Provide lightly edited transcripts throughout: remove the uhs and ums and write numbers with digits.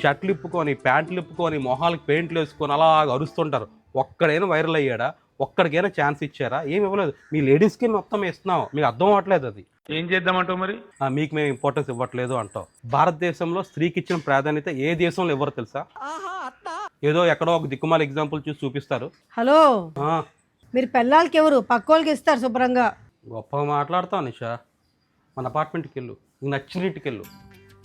షర్ట్లు ఇప్పుకొని ప్యాంట్లు ఇప్పుకొని మొహాలకు పెయింట్లు వేసుకొని అలా అరుస్తుంటారు. ఒక్కడైనా వైరల్ అయ్యాడా? ఒక్కడికైనా ఛాన్స్ ఇచ్చారా? ఏమి ఇవ్వలేదు. మీ లేడీస్కి మొత్తం ఇస్తున్నాం, మీకు అర్థం అవ్వట్లేదు. అది ఏం చేద్దామంటావు మరి? మీకు మేము ఇంపార్టెన్స్ ఇవ్వట్లేదు అంటాం. భారతదేశంలో స్త్రీకి ఇచ్చిన ప్రాధాన్యత ఏ దేశంలో ఇవ్వరు తెలుసా? ఏదో ఎక్కడో ఒక దిక్కుమాల ఎగ్జాంపుల్ చూసి చూపిస్తారు. హలో, ఆ, మీరు పెళ్ళాలకి ఎవరు పక్కోళ్ళకి ఇస్తారు శుభ్రంగా. గొప్పగా మాట్లాడతావు నిషా. మన అపార్ట్మెంట్కి వెళ్ళు, నీకు నచ్చిన ఇంటికి వెళ్ళు,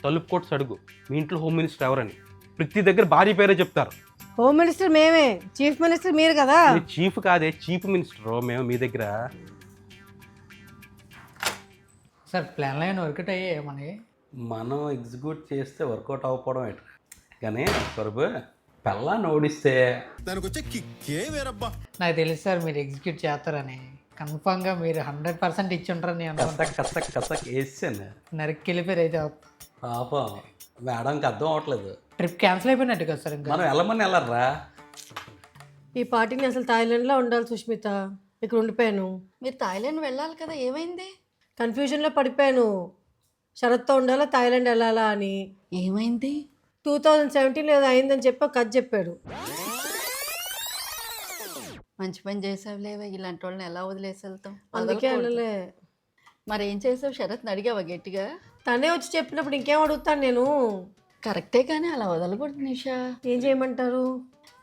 తలుపు కొట్టు అడుగు మీ ఇంట్లో హోమ్ మినిస్టర్ ఎవరని. ప్రతి దగ్గర భార్య పేరే చెప్తారు. హోమ్ మినిస్టర్ మేమే, చీఫ్ మినిస్టర్ మీరు కదా. మీరు చీఫ్ కాదే, చీఫ్ మినిస్టర్ మేము మీ దగ్గర. సార్ ప్లాన్లో ఏమైనా వర్కౌట్ అయ్యాయి మనకి? మనం ఎగ్జిక్యూట్ చేస్తే వర్కౌట్ అవ్వకపోవడం ఏంటి కానీ స్వరూపు పెళ్ళాన్ని ఓడిస్తే నాకు తెలుసు సార్ మీరు ఎగ్జిక్యూట్ చేస్తారని. కన్ఫామ్గా మీరు 100% ఇచ్చి ఉంటారని కసక్ కసక్ కసక్ వేసాను. నరికి వెళ్ళిపోయారు అయితే. పాపం మేడంకి అర్థం అవ్వట్లేదు. ట్రిప్ క్యాన్సిల్ అయిపోయినట్టు కదా సార్. ఇంకా మనం వెళ్ళమని వెళ్ళరా? ఈ పార్టీని అసలు థాయిలాండ్లో ఉండాలి సుష్మిత, ఇక్కడ ఉండిపోయాను. మీరు థాయిలాండ్ వెళ్ళాలి కదా, ఏమైంది? కన్ఫ్యూజన్లో పడిపోయాను. షరత్తో ఉండాలా థాయిలాండ్ వెళ్ళాలా అని. ఏమైంది? 2017 ఏదో అయిందని చెప్పి ఒక కథ చెప్పాడు. మంచి పని చేసావులేవే, ఇలాంటి వాళ్ళని ఎలా వదిలేసి వెళ్తాం? అందుకే వెళ్ళలే. మరి ఏం చేసావు? శరత్ని అడిగావా గట్టిగా? తనే వచ్చి చెప్పినప్పుడు ఇంకేం అడుగుతాను నేను. కరెక్టే కానీ అలా వదలకూడదు నిషా. ఏం చేయమంటారు?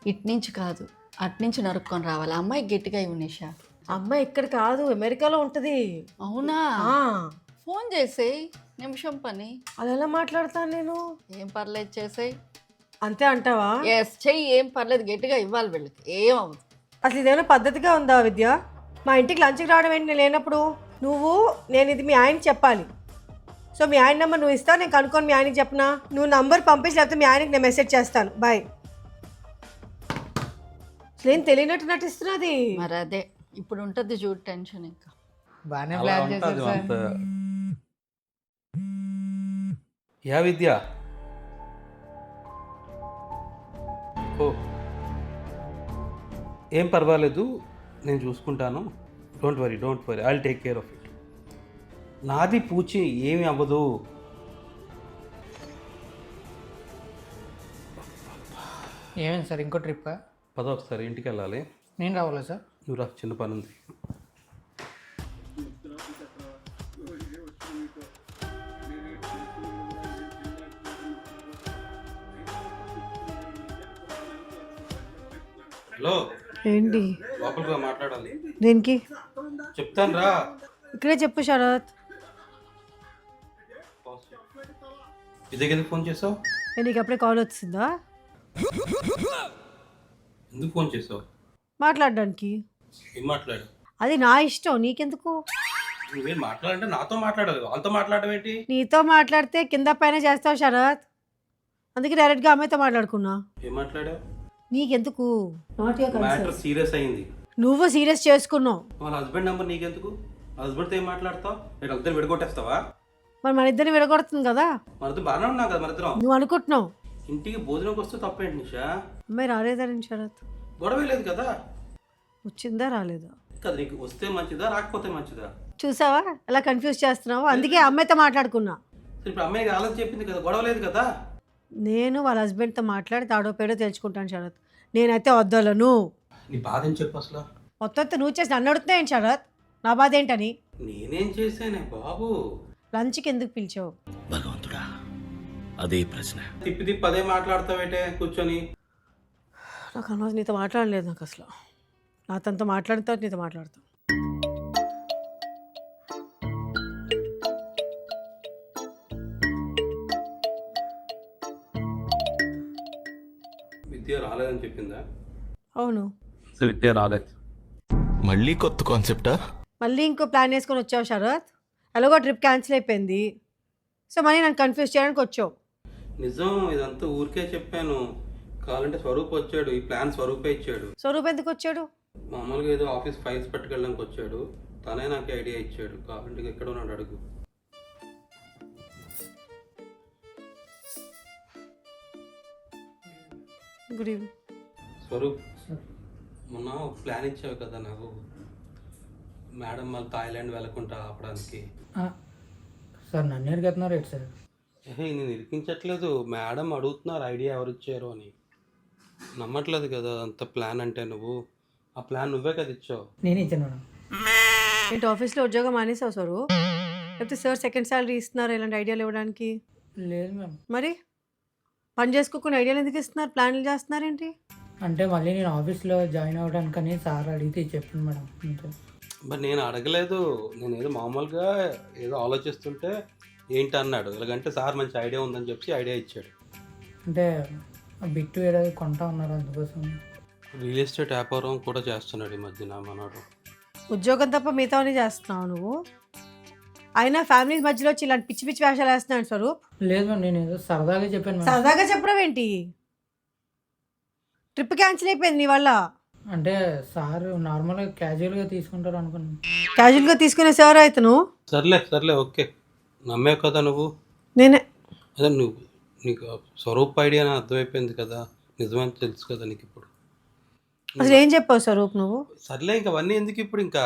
ఇటు నుంచి కాదు అటు నుంచి నరుక్కొని రావాలి. అమ్మాయి గట్టిగా ఇవ్వు నిషా. అమ్మాయి ఇక్కడ కాదు, అమెరికాలో ఉంటుంది. అవునా? ఆ, ఫోన్ చేసేయ్, నిమిషం పని. అలా ఎలా మాట్లాడతాను నేను? ఏం పర్లేదు చేసేయ్. అంతే అంటావా? ఎస్ చెయ్యి, ఏం పర్లేదు, గట్టిగా ఇవ్వాలి వీళ్ళకి. ఏమవుతుంది? అసలు ఇదేమైనా పద్ధతిగా ఉందా విద్య? మా ఇంటికి లంచ్కి రావడం ఏంటి నేను లేనప్పుడు? నేను ఇది మీ ఆయనకి చెప్పాలి. సో మీ ఆయన నెంబర్ నువ్వు ఇస్తావు, నేను కనుక్కొని మీ ఆయనకి చెప్పనా? నువ్వు నంబర్ పంపించి లేకపోతే మీ ఆయనకి నేను మెసేజ్ చేస్తాను. బాయ్. అసలు ఏం తెలియనట్టు నటిస్తున్నది. మరి అదే ఇప్పుడు ఉంటుంది చూడు టెన్షన్. ఇంకా బాగానే అలా ప్లాన్ ఉంటుంది చేశారు అంత. సార్. యా విద్య. ఓ ఏం పర్వాలేదు, నేను చూసుకుంటాను. Don't worry I will take care of it. నాది పూచి ఏమి అవ్వదు. ఏమైంది సార్? ఇంకో ట్రిప్పా? ఒకసారి ఇంటికి వెళ్ళాలి. నేను రావాలా సార్? నువ్వు రా, చిన్న పని ఉంది. హలో, ఏంటి? లోపలిగా మాట్లాడాలి. దేనికి? చెప్తాను రా. ఇక్కడే చెప్పు శరత్. ఇదేకి ఫోన్ చేసావు? నీకు అప్పుడే కాల్ వచ్చిందా? ఎందుకు ఫోన్ చేసావు? మాట్లాడడానికి. ఏం మాట్లాడు? అది నా ఇష్టం, నీకెందుకు? నువ్వేం మాట్లాడంటే నాతో మాట్లాడాలి, వాళ్ళతో మాట్లాడడం ఏంటి? నీతో మాట్లాడితే కింద పైన చేస్తావు శరత్. అందుకే డైరెక్ట్గా అమ్మాయితో మాట్లాడుకున్నా. ఏం మాట్లాడావు? నీకెందుకు? మ్యాటర్ సీరియస్ అయింది. నువ్వు సీరియస్ చేసుకున్నావు. వాళ్ళ హస్బెండ్ నెంబర్ నీకెందుకు? హస్బెండ్తో ఏం మాట్లాడతావు? మీరు ఇద్దరు విడగొట్టేస్తావా? మరి మన ఇద్దరిని విడగొడుతుంది కదా. మనతో బాగానే ఉన్నావు కదా మన ఇద్దరం. నువ్వు అనుకుంటున్నావు. ఇంటికి భోజనంకి వస్తే తప్పేంటి నిషా? అమ్మాయి రాలేదని శరత్. గొడవ లేదు కదా. వచ్చిందా రాలేదా? కదా, నీకు వస్తే మంచిదా రాకపోతే మంచిదా? చూసావా ఎలా కన్ఫ్యూజ్ చేస్తున్నావు? అందుకే అమ్మాయితో మాట్లాడుకున్నా. ఇప్పుడు అమ్మాయి రాలని చెప్పింది కదా, గొడవ లేదు కదా. నేను వాళ్ళ హస్బెండ్తో మాట్లాడి తాడో పేడో తెలుసుకుంటాను శరత్. నేనైతే వద్దలను. నీ బాధ ఏం చెప్పు అసలు. మొత్తం నువ్వు చేసి నన్ను అడుగుతున్నావు శరత్, నా బాధ ఏంటని. నేనేం చేశానే బాబు? లంచ్కి ఎందుకు పిలిచావు? భగవంతుడా, అదే ప్రశ్న. తిప్పి తిప్పి అదే మాట్లాడతావేటే కూర్చొని. నాకు అనవసరం నీతో మాట్లాడలేదు. నాకు అసలు నాతో మాట్లాడిన నీతో మాట్లాడతాను. విద్య రాలేదని చెప్పిందా? అవును. విద్య రాలేదు. మళ్ళీ కొత్త కాన్సెప్టా? మళ్ళీ ఇంకో ప్లాన్ వేసుకొని వచ్చావు శరత్. ఎలాగో ట్రిప్ క్యాన్సిల్ అయిపోయింది. సో మళ్ళీ నన్ను కన్ఫ్యూజ్ చేయడానికి వచ్చావు. నిజం, ఇదంతా ఊరికే చెప్పాను. కావాలంటే స్వరూప్ వచ్చాడు, ఈ ప్లాన్ స్వరూపే ఇచ్చాడు. స్వరూప్ ఎందుకు వచ్చాడు? మామూలుగా ఏదో ఆఫీస్ ఫైల్స్ పట్టుకెళ్ళడానికి వచ్చాడు. తనే నాకు ఐడియా ఇచ్చాడు. కావాలంటే ఎక్కడ ఉన్నాడు అడుగు. Good evening. స్వరూప్, మొన్న ఒక ప్లాన్ ఇచ్చావు కదా నాకు, మేడం వాళ్ళు థాయిలాండ్ వెళ్ళకుండా ఆపడానికి. సార్ నన్ను ఎడుగుతున్నారు ఏంటి సార్? నేను ఇరికించట్లేదు, మేడం అడుగుతున్నారు ఐడియా ఎవరు ఇచ్చారు అని. నమ్మట్లేదు కదా అంత ప్లాన్ అంటే. నువ్వు ఆ ప్లాన్ నువ్వే కదా ఇచ్చావు. నేను ఇచ్చాను మేడం. ఏంటి ఆఫీస్లో ఉద్యోగం మానేసావు సారు? లేకపోతే సార్ సెకండ్ శాలరీ ఇస్తున్నారు ఇలాంటి ఐడియాలు ఇవ్వడానికి? లేదు మ్యామ్. మరి పని చేసుకోకుండా ఐడియాలు ఎందుకు ఇస్తున్నారు, ప్లాన్లు చేస్తున్నారేంటి? అంటే మళ్ళీ నేను ఆఫీస్లో జాయిన్ అవ్వడానికని సార్ అడిగితే చెప్పాను మేడం అంతే. బట్ నేను అడగలేదు, నేను ఏదో మామూలుగా ఏదో ఆలోచిస్తుంటే ఏంటి అన్నాడు. ఇలాగంటే సార్ మంచి ఐడియా ఉందని చెప్పి ఐడియా ఇచ్చాడు. అంటే బిట్టు ఏదో కొంటా ఉన్నారు అందుకోసం. రియల్ ఎస్టేట్ వ్యాపారం కూడా చేస్తున్నాడు ఈ మధ్యన మనోడు. ఉద్యోగం తప్ప మిగతావన్నీ చేస్తున్నావు నువ్వు. అయినా ఫ్యామిలీ మధ్యలో వచ్చి ఇలాంటి పిచ్చి పిచ్చి వేషాలు వేస్తున్నాడు స్వరూప్. లేదు మ్యామ్, నేను ఏదో సరదాగా చెప్పాను మేడం. సరదాగా చెప్పడం ఏంటి? ట్రిప్ క్యాన్సిల్ అయిపోయింది నీ వల్ల. అంటే సార్ నార్మల్గా క్యాజువల్గా తీసుకుంటారు అనుకున్నాను. క్యాజువల్గా తీసుకునే సార్ అవుతాను. సర్లే సర్లే ఓకే, నమ్మే కదా నువ్వు. నేనే అదే నువ్వు, నీకు స్వరూప్ ఐడియా అని అర్థమైపోయింది కదా, నిజమని తెలుసు కదా నీకు ఇప్పుడు. అసలు ఏం చెప్పావు స్వరూప్ నువ్వు? సర్లే ఇంక అవన్నీ ఎందుకు ఇప్పుడు. ఇంకా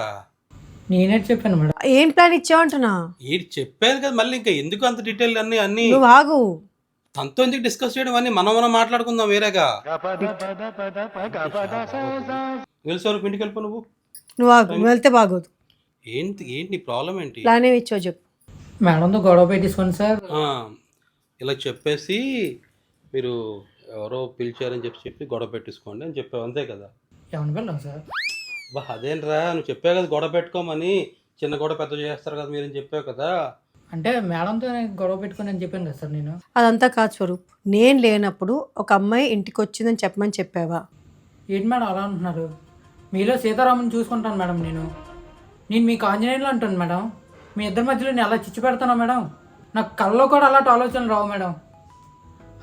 నేనే చెప్పాను మేడం. ఏం ప్లాన్ ఇచ్చావంటున్నా? ఏంటి చెప్పాను కదా, మళ్ళీ ఇంకా ఎందుకు అంత డీటెయిల్ అన్నీ అన్నీ నువ్వు ఆగు. తనతో ఎందుకు డిస్కస్ చేయడం అన్నీ, మనం మాట్లాడుకుందాం వేరేగా. వెళ్ళి స్వరూప్ ఇంటికి వెళ్ళిపో నువ్వు. నువ్వు ఆగు, నువ్వు వెళ్తే బాగోదు. ఏంటి ఏంటి నీ ప్రాబ్లం ఏంటి? ప్లాన్ ఏమి ఇచ్చావు చెప్పు. మేడంతో గొడవ పెట్టేసుకోండి సార్. ఇలా చెప్పేసి మీరు ఎవరో పిలిచారని చెప్పి గొడవ పెట్టేసుకోండి అని చెప్పావు, అంతే కదా? ఎవరిని వెళ్ళాం సార్? బా అదేంట్రా, నువ్వు చెప్పావు కదా గొడవ పెట్టుకోమని, చిన్న గొడవ పెద్ద చేస్తారు కదా మీరని చెప్పావు కదా. అంటే మేడంతో గొడవ పెట్టుకుని అని చెప్పాను కదా సార్ నేను. అదంతా కాదు స్వరూప్, నేను లేనప్పుడు ఒక అమ్మాయి ఇంటికి వచ్చిందని చెప్పమని చెప్పావా? ఏంటి మేడం అలా అంటున్నారు? మీలో సీతారామన్ చూసుకుంటాను మేడం. నేను మీకు ఆంజనేయులు అంటాను మేడం. మీ ఇద్దరి మధ్యలో నేను అలా చిచ్చు పెడతానా మేడం? నాకు కళ్ళలో కూడా అలాంటి ఆలోచనలు రావు మేడం.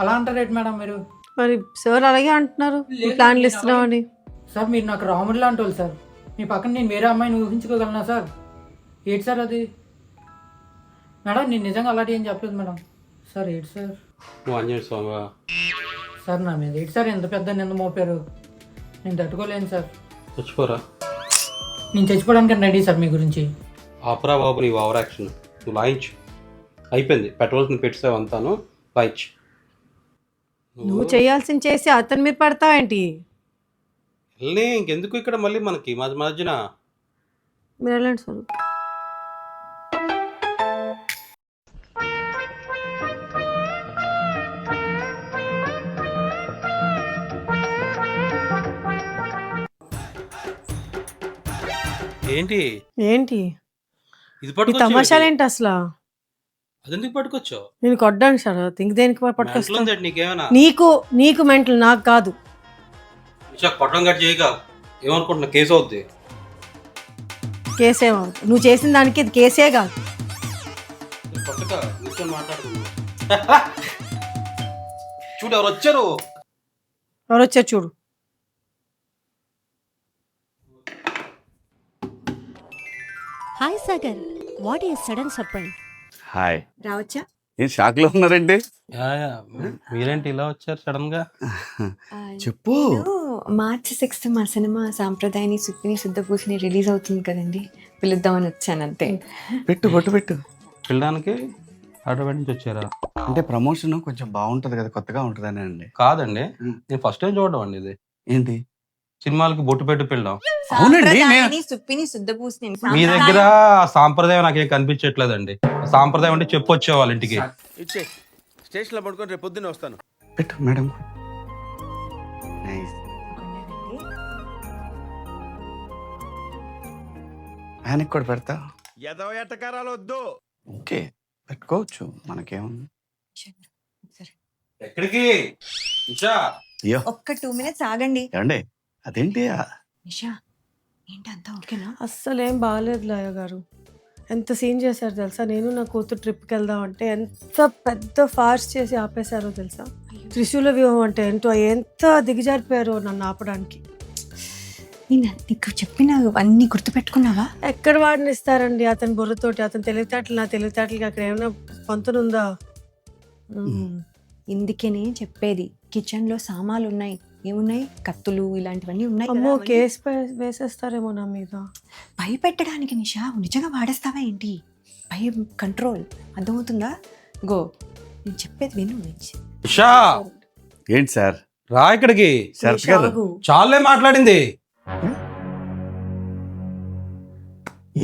అలా అంటారు ఏంటి మేడం మీరు? మరి సార్ అలాగే అంటున్నారు ప్లాన్లు ఇస్తున్నావు అని. సార్ మీరు నాకు రాముడు లాంటి వాళ్ళు సార్. మీ పక్కన నేను వేరే అమ్మాయిని ఊహించుకోగలనా సార్? ఏంటి సార్ అది? మేడం నేను నిజంగా అలాంటి ఏం చెప్పలేదు మేడం. సార్ ఏంటి సార్? నువ్వు ఆంజనేయ స్వామి సార్ నా మీద ఏంటి సార్ ఎంత పెద్ద నింద మోపారు? నేను తట్టుకోలేను సార్. చచ్చిపోరా. నేను చచ్చిపోవడానికి రెడీ సార్ మీ గురించి. ఆపరా బాబు నీ ఓవర్ యాక్షన్, నువ్వు లాయించు. అయిపోయింది, పెట్రోల్స్ని పెట్టావు అంతాను, లాయించు. నువ్వు చేయాల్సింది చేసి అతని మీద పడతావేంటి? వెళ్ళి ఇంకెందుకు ఇక్కడ మళ్ళీ మనకి మధ్యన. మీరు వెళ్ళండి స్వరూప్. ఏంటి ఏంటి ఇది ఈ పట్టుకొచ్చావు? తమాషాలు ఏంటి అసలు? అదెందుకు పట్టుకొచ్చావు? నేను కొట్టాను సార్, ఇంక దేనికి పట్టుకొస్తా? మెంటల్ ఉందేంటి నీకేమైనా? నీకు మెంటల్, నాకు కాదు. కొట్టడం గట్టి చేయగా ఏమనుకుంటున్నా, కేసు అవుద్ది. కేసేమో నువ్వు చేసిన దానికి ఇది కేసే కాదు. కొట్టక కూర్చొని మాట్లాడుతున్నావు. చూడు ఎవరు వచ్చారు. ఎవరు వచ్చారు చూడు. Hi Sagar, what is sudden surprise? Hi. రావచ్చా? ఏం షాక్ లో ఉన్నారండి? మీరేంటి ఇలా వచ్చారు సడన్ గా? చెప్పు. మార్చి 6th మా సినిమా సాంప్రదాయని సుప్పిని శుద్ధపూసిని రిలీజ్ అవుతుంది కదండి, పిలుద్దామని వచ్చాను అంతే. పెట్టు బొట్టు పెట్టు. వెళ్ళడానికి హైదరాబాద్ నుంచి వచ్చారా? అంటే ప్రమోషన్ కొంచెం బాగుంటది కదా, కొత్తగా ఉంటదని అండి. కాదండి, నేను ఫస్ట్ టైం చూడడం అండి ఇది. ఏంటి? సినిమాలకి బొట్టు పెట్టి పెళ్ళాం. సాంప్రదాయని సుప్పిని శుద్ధపూసిని. మీ దగ్గర సాంప్రదాయం నాకేం కనిపించట్లేదండి. సాంప్రదాయం అంటే చెప్పొచ్చే వాళ్ళ ఇంటికి. ఇచ్చే స్టేషన్ లో పడుకొని రేపు పొద్దున్నే వస్తాను. పెట్టు మేడం. నైస్. ఆయనకి కూడా పెడతా. ఎదవ ఎట్టకారాలు వద్దు. ఓకే పెట్టుకోవచ్చు, మనకేముంది. ఎక్కడికి? అయ్యో ఒక్క 2 minutes ఆగండి. ఏమండి అదేంటి? నిషా ఏంటి అంతా ఓకేనా? అస్సలు ఏం బాగాలేదు లాయ గారు. ఎంత సీన్ చేశారు తెలుసా? నేను నా కూతురు ట్రిప్కి వెళ్దాం అంటే ఎంత పెద్ద ఫార్స్ చేసి ఆపేశారో తెలుసా? త్రిశూల వ్యూహం అంటే ఏంటో ఎంత దిగజారిపోయారో నన్ను ఆపడానికి. నేను నీకు చెప్పిన అన్నీ గుర్తుపెట్టుకున్నావా? ఎక్కడ వాడిని ఇస్తారండి అతని బుర్రతోటి? అతని తెలివితేటలు నా తెలివితేటలకి అక్కడ ఏమైనా పొంతనుందా? ఇందుకేనే చెప్పేది, కిచెన్ లో సామాన్లు ఉన్నాయి, ఏమున్నాయి, కత్తులు ఇలాంటివన్నీ ఉన్నాయి. అమ్మో, కేసు వేసేస్తారేమో నా మీద. భయపెట్టడానికి నిషా, నిజంగా వాడేస్తావా ఏంటి? భయం కంట్రోల్, అర్థమవుతుందా? గో నేను చెప్పేది విను. ఉషా ఏంటి సార్? రా ఇక్కడికి. శరత్ గారు ఆగు. చాలే మాట్లాడింది.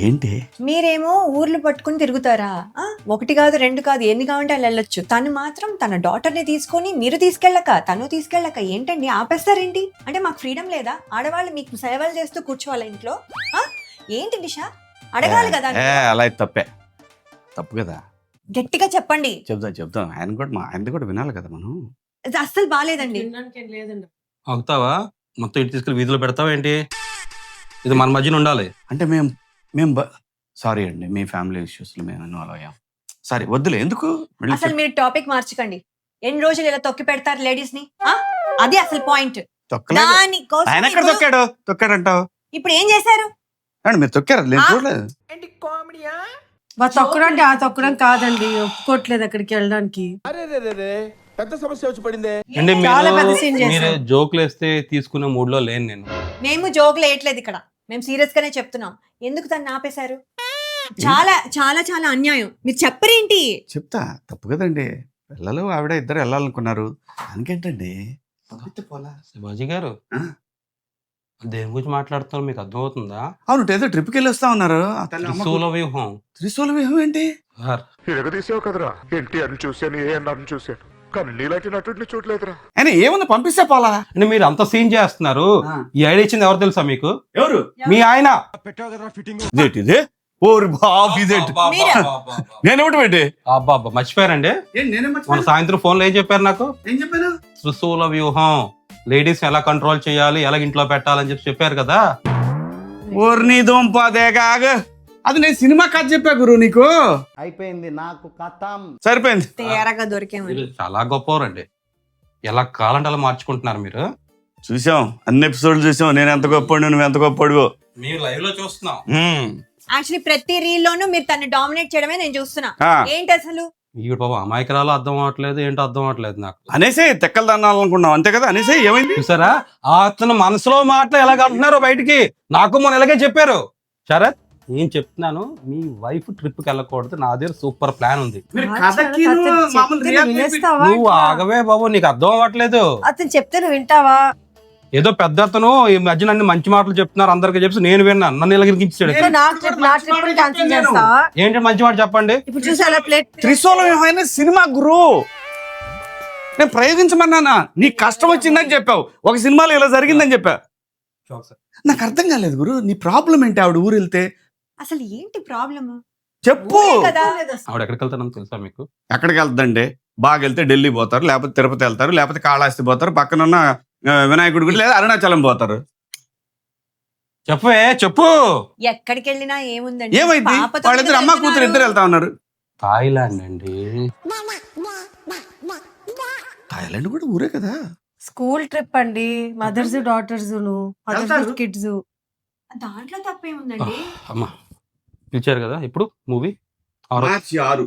ఏంటి? మీరేమో ఊర్లు పట్టుకుని తిరుగుతారా? ఒకటి కాదు, రెండు కాదు, ఎన్ని కావాలంటే అలా వెళ్ళొచ్చు. తను మాత్రం తన డాటర్ని తీసుకొని మీరు తీసుకెళ్ళక, తను తీసుకెళ్ళక ఏంటండి ఆపేస్తారేంటి? అంటే మాకు ఫ్రీడమ్ లేదా? ఆడవాళ్ళు మీకు సేవలు చేస్తూ కూర్చోవాలా ఇంట్లో? ఏంటి నిషా, అడగాలి కదా. అలా అయితే తప్పు కదా. గట్టిగా చెప్పండి. చెప్తాం ఆయన కూడా వినాలి కదా మనం. ఇది అస్సలు బాగాలేదండి. అవుతావా? మొత్తం ఇంటి తీసుకెళ్ళి వీధిలో పెడతావా ఏంటి? ఇది మన మధ్యన ఉండాలి. అంటే మేము సారీ అండి, మీ ఫ్యామిలీ ఇష్యూస్ లో మేము ఇన్వాల్వ్ అయ్యాం. సారీ, వద్దులే, ఎందుకు అసలు మీరు టాపిక్ మార్చకండి. ఎన్ని రోజులు ఇలా తొక్కి పెడతారు లేడీస్ ని? అది అసలు పాయింట్. ఆయన ఎక్కడ తొక్కాడంటావు? ఇప్పుడు ఏం చేశారు? మీరు తొక్కారు, నేను చూడలేదు. తొక్కడం అంటే ఆ తొక్కడం కాదండి, ఒప్పుకోవట్లేదు అక్కడికి వెళ్ళడానికి. పెద్ద సమస్య వచ్చి పడిందే. అంటే చాలా పెద్ద scene చేశావు. మీరు జోకులు వేస్తే తీసుకునే మూడ్ లో లేను నేను. మేము జోకులు వేయట్లేదు ఇక్కడ, మేము సీరియస్ గానే చెప్తున్నాం. ఎందుకు తను ఆపేశారు? చాలా చాలా చాలా అన్యాయం. మీరు చెప్పరేంటి? చెప్తా, తప్పు కదండి. పిల్లలు ఆవిడ ఇద్దరు వెళ్ళాలనుకున్నారు, దానికేంటండి? శివాజీ గారు ఆ? దేని గురించి మాట్లాడుతున్నారు మీకు అర్థమవుతుందా? అవును, ఏదో ట్రిప్కి వెళ్ళి వస్తా ఉన్నారు. త్రిశూల వ్యూహం. త్రిశూల వ్యూహం ఏంటి? సార్, ఎగదీసావు కదరా. ఎన్టీఆర్ని చూశాను, ఏఎన్ఆర్ని చూశాను, కానీ నీలాంటి నటుడిని చూడలేదురా. ఆయన ఏముంది, పంపిస్తే పోలా. అంటే మీరు అంత సీన్ చేస్తున్నారు. ఈ ఐడియా ఇచ్చింది ఎవరు తెలుసా మీకు? ఎవరు? మీ ఆయన. ఇదేంటిది? ఓరి బాబు, ఇదేంటి? నేనేమిటి పెట్టి అబ్బా మర్చిపోయారండి. మన సాయంత్రం ఫోన్ లో ఏం చెప్పారు నాకు? ఏం చెప్పాను? త్రిశూల వ్యూహం, లేడీస్ ఎలా కంట్రోల్ చేయాలి, ఎలా ఇంట్లో పెట్టాలని చెప్పారు కదా. ఓర్ని దుంపదేగాగ, అది నేను సినిమా కథ చెప్పా గురు నీకు. అయిపోయింది నాకు కథం. సరిపోయింది. తేరగా దొరికేమని. మీరు చాలా గొప్పవారండి. ఎలా కావాలంటే అలా మార్చుకుంటున్నారు మీరు. చూసాం, అన్ని ఎపిసోడ్లు చూసాం. నేను ఎంత గొప్పడు, నువ్వు ఎంత గొప్పడు. మీరు లైవ్ లో చూస్తున్నాం. యాక్చువల్లీ ప్రతి రీల్ లోనూ మీరు తను డామినేట్ చేయడమే నేను చూస్తున్నా. ఏంటి అసలు? ఈ బాబా అమాయకురాలు అర్థం అవ్వట్లేదు, ఏంటో అర్థం అవ్వట్లేదు నాకు. అనేసే తెక్కలు దన్నాలనుకున్నాం, అంతే కదా. అనేసే ఏమైంది? చూసారా అతను మనసులో మాటలు ఎలా కంటున్నారో బయటికి. నాకు మొన్న ఇలాగే చెప్పారు. శరత్, నేను చెప్తున్నాను, మీ వైఫ్ ట్రిప్ కి వెళ్ళకూడదు, నా దగ్గర సూపర్ ప్లాన్ ఉంది. నువ్వు ఆగవే బాబు, నీకు అర్థం అవ్వట్లేదు. అతను చెప్తే నువ్వు వింటావా? ఏదో పెద్ద అతను ఈ మధ్య నన్ను మంచి మాటలు చెప్తున్నారు అందరికి చెప్పి నేను విన్నాను. నన్ను ఇలా గిరికించాడు. ఏంటి మంచి మాట చెప్పండి. ఇప్పుడు చూసా ప్లేట్ త్రిశూల వ్యూహం సినిమా గురు, నేను ప్రయోగించమన్నానా? నీకు కష్టం వచ్చిందని చెప్పావు, ఒక సినిమాలో ఇలా జరిగిందని చెప్పా. నాకు అర్థం కాలేదు గురు, నీ ప్రాబ్లం ఏంటి? ఆవిడ ఊరు వెళ్తే అసలు ఏంటి ప్రాబ్లమ్ చెప్పు. ఆవిడ ఎక్కడికి వెళ్తానని తెలుసా మీకు? ఎక్కడికి వెళ్తుందండి? బాగా వెళ్తే ఢిల్లీ పోతారు, లేకపోతే తిరుపతి వెళ్తారు, లేకపోతే కాళహస్తి పోతారు, పక్కనున్న వినాయకుడి గుడి లేదా అరుణాచలం పోతారు. చెప్పే చెప్పు. ఎక్కడికి వెళ్ళినా ఏముందండి, ఏమైంది? వాళ్ళిద్దరు అమ్మ కూతురు ఇద్దరు వెళ్తా ఉన్నారు. థాయిలాండ్ అండి. థాయిలాండ్ కూడా ఊరే కదా. స్కూల్ ట్రిప్ అండి, మదర్స్ డాటర్స్ కిడ్స్. దాంట్లో తప్పేముందండి? అమ్మా పిలిచారు కదా, ఇప్పుడు మూవీ మార్చి 6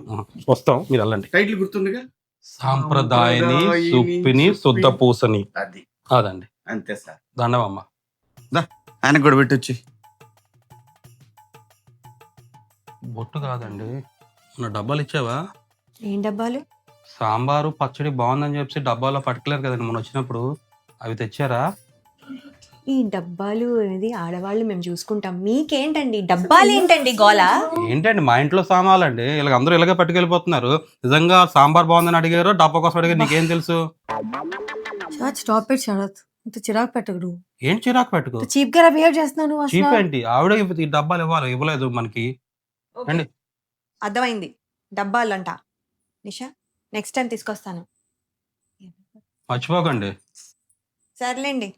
వస్తాం, మీరు వెళ్ళండి. టైటిల్ గుర్తుందిగా, సాంప్రదాయని సుప్పిని శుద్ధ పూసని. అది అదండి. అంతే సార్. దండవమ్మ. ఆయనకు కూడా పెట్టొచ్చి. బొట్టు కాదండి, మన డబ్బాలు ఇచ్చావా? ఏం డబ్బాలు? సాంబారు పచ్చడి బాగుందని చెప్పి డబ్బాలో పట్టుకోలేరు కదండి మొన్న వచ్చినప్పుడు, అవి తెచ్చారా? ఈ డబ్బాలు అనేది ఆడవాళ్ళు మేము చూసుకుంటాం, మీకేంటండి డబ్బాలు ఏంటండి గోలా? ఏంటండి మా ఇంట్లో సామాన్లండి, ఇలా అందరూ ఇలాగే పట్టుకెళ్ళిపోతున్నారు. నిజంగా సాంబార్ బాగుందని అడిగారు, డబ్బా కోసం అడిగారు, నీకేం తెలుసు? స్టాప్ ఇట్ శరత్, ఇంత చిరాకు పెట్టకు. ఏం చిరాకు పెట్టుకో, చీప్ గా బిహేవ్ చేస్తున్నాను. చీప్ ఏంటి? ఆవిడ ఈ డబ్బాలు ఇవ్వలేదు మనకి. అండి అర్థమైంది, డబ్బాలు అంట. నిషా, నెక్స్ట్ టైం తీసుకొస్తాను, మర్చిపోకండి. సర్లేండి.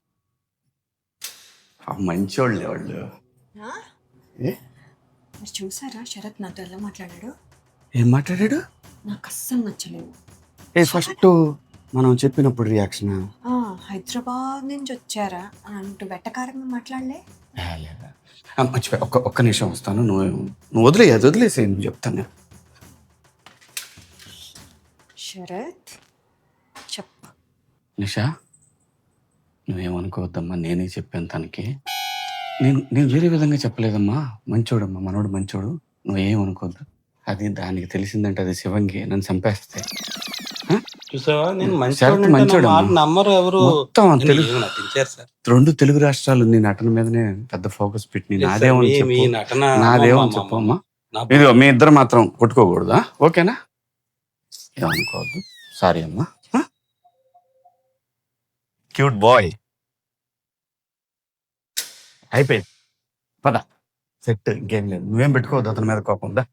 మంచోళ్ళే వాళ్ళు. మీరు చూసారా శరత్ నాతో ఎలా మాట్లాడాడు? ఏం మాట్లాడాడు? నాకు అస్సలు నచ్చలేదు. ఫస్ట్ మనం చెప్పినప్పుడు రియాక్షన్, హైదరాబాద్ నుంచి వచ్చారా అంటూ వెట్టకారంగా మాట్లాడలే. మర్చిపోయి ఒక్క నిమిషం వస్తాను. నువ్వు వదిలేసే, నువ్వు చెప్తాను. శరత్ చెప్పు. నిషా, నువ్వేమనుకోవద్దమ్మా, నేనే చెప్పాను తనకి. నేను వేరే విధంగా చెప్పలేదమ్మా. మంచోడమ్మా, మనోడు మంచోడు, నువ్వేమనుకోవద్దు. అది దానికి తెలిసిందంటే అది శివంగి నన్ను చంపేస్తాయి. చూసావా నేను శరత్ మంచోడు అమ్మా. నమ్మరు ఎవరు. మొత్తం నేను తెలుగు ఏమన్నా తెచ్చారు సార్. 2 తెలుగు రాష్ట్రాలు నీ నటన మీదనే పెద్ద ఫోకస్ పెట్టి లేదు సార్, నాదేమని మీ చెప్పు, నటన నాదేమని చెప్పు అమ్మా. ఇదిగో మీ ఇద్దరు మాత్రం కొట్టుకోకూడదా? ఓకేనా? ఏమనుకోవద్దు. సారీ అమ్మా. Cute boy. అయిపోయింది, పద సెట్. ఇంకేం లేదు, నువ్వేం పెట్టుకోవద్దు అతని మీద కోపం ఉందా?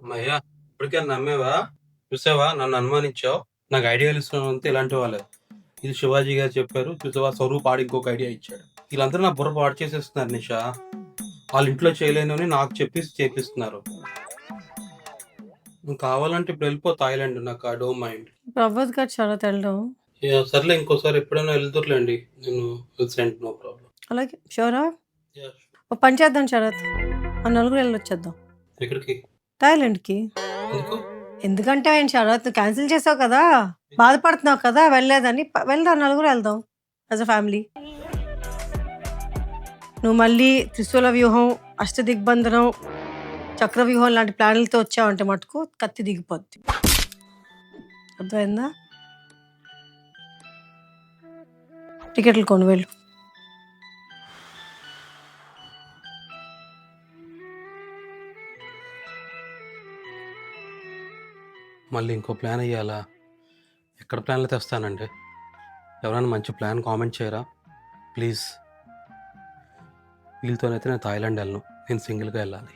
అమ్మయ్యా ఇప్పటికే నమ్మేవా? చూసావా నన్ను అనుమానించావు. నాకు ఐడియాలు ఇస్తున్నంత ఇలాంటి వాళ్ళే. ఇది శివాజీ గారు చెప్పారు. చూసావా స్వరూప్ ఆడి ఇంకొక ఐడియా ఇచ్చాడు. వీళ్ళందరూ నా బుర్ర పాడు చేసేస్తున్నారు నిషా. వాళ్ళ ఇంట్లో చేయలేని నాకు చెప్పి చేపిస్తున్నారు. నువ్వు కావాలంటే ఇప్పుడు వెళ్ళిపో థాయిలాండ్, నాకు ఐ డోంట్ మైండ్. అవ్వదు కదా శరత్ వెళ్ళడం. సర్లే ఇంకోసారి ఎప్పుడైనా వెళ్తుర్లేండి, నేను సెంట్ నో ప్రాబ్లం. అలాగే షూరా. ఓ పని చేద్దాం శరత్, ఆ నలుగురు వెళ్ళొచ్చేద్దాం. ఎక్కడికి? థాయిలాండ్కి. ఎందుకు? ఎందుకంటే ఆయన శరత్ క్యాన్సిల్ చేసావు కదా, బాధపడుతున్నావు కదా వెళ్ళలేదని. వెళ్దాం, నలుగురు వెళ్దాం యాజ్ అ ఫ్యామిలీ. నువ్వు మళ్ళీ త్రిశూల వ్యూహం, అష్టదిగ్బంధనం, చక్రవ్యూహం లాంటి ప్లాన్లతో వచ్చావంటే మటుకు కత్తి దిగిపోద్ది. అర్థమైందా? టికెట్లు కొని వెళ్ళు. మళ్ళీ ఇంకో ప్లాన్ వేయాలా? ఎక్కడ ప్లాన్లు తెస్తానండి? ఎవరైనా మంచి ప్లాన్ కామెంట్ చేయరా ప్లీజ్. వీళ్ళతోనైతే నేను థాయిలాండ్ వెళ్ళను, నేను సింగిల్గా వెళ్ళాలి.